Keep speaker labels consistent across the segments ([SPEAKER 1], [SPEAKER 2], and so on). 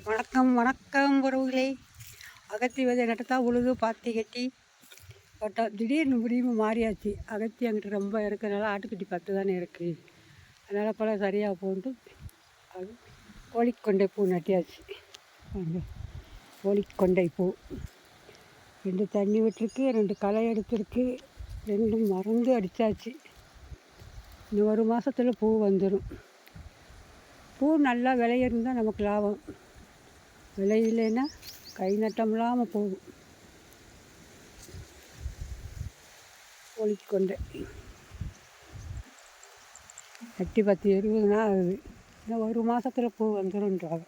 [SPEAKER 1] வணக்கம் வணக்கம் உறவுகளே. அகத்தி விதை நட்டத்தா உழுது பாத்தி கட்டி போட்டோம். திடீர்னு முடிவு மாறியாச்சு. அகத்தி அங்கிட்டு ரொம்ப இருக்கிறனால ஆட்டுக்குட்டி 10 தானே இருக்குது. அதனால் பல சரியாக போட்டு அது கோழிக்கொண்டை பூ நட்டியாச்சு. கோழிக்கொண்டை பூ 2 தண்ணி விட்டுருக்கு, 2 களை எடுத்துருக்கு, 2 மருந்து அடித்தாச்சு. இன்னும் 1 மாதத்தில் பூ வந்துடும். பூ நல்லா விளையிருந்தால் நமக்கு லாபம். விலை இல்லைன்னா கை நட்டம் இல்லாமல் போகும். கோழிக்கொண்டை கட்டி 10-20 நாள் ஆகுது. இன்னும் 1 மாதத்தில் பூ வந்துடும்ன்றாங்க.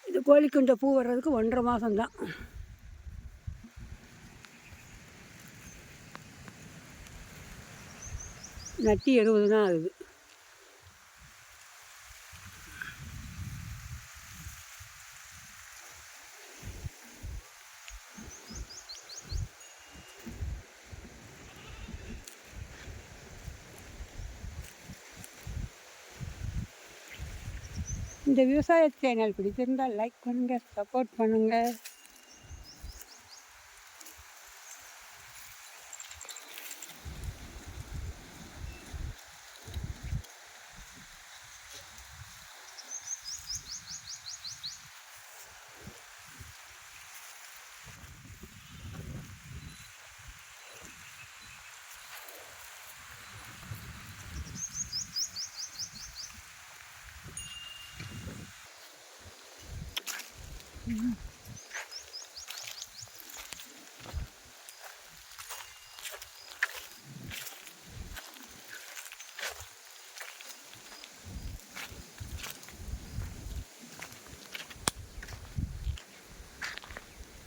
[SPEAKER 1] இது கோழிக்கொண்டை பூ வர்றதுக்கு 1.5 மாதம்தான். நட்டி 70 நாள் ஆகுது. இந்த விவசாய சேனல் பிடிச்சிருந்தால் லைக் பண்ணுங்கள், சப்போர்ட் பண்ணுங்கள்.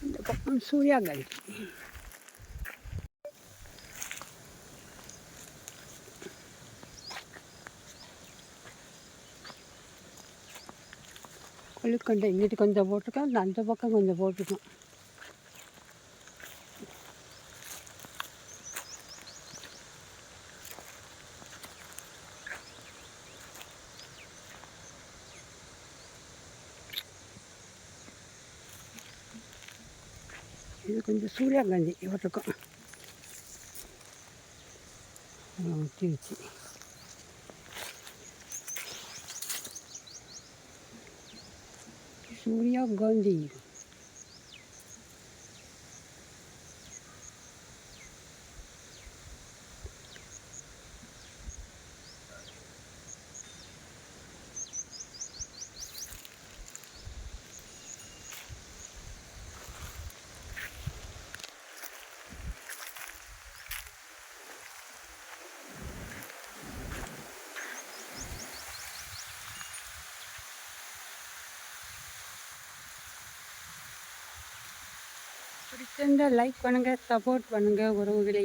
[SPEAKER 1] இந்த பக்கம் சூர்யாங்கல் கோழிக்கொண்டை இங்கிட்டு கொஞ்சம் போட்டிருக்கோம், அந்த பக்கம் கொஞ்சம் போட்டிருக்கோம். இது கொஞ்சம் சூர்யாகாந்தி போட்டிருக்கோம். ஊற்றி வச்சு சூர்யாகாந்தி. பிடிச்சிருந்தால் லைக் பண்ணுங்கள், சப்போர்ட் பண்ணுங்கள் உறவுகளை.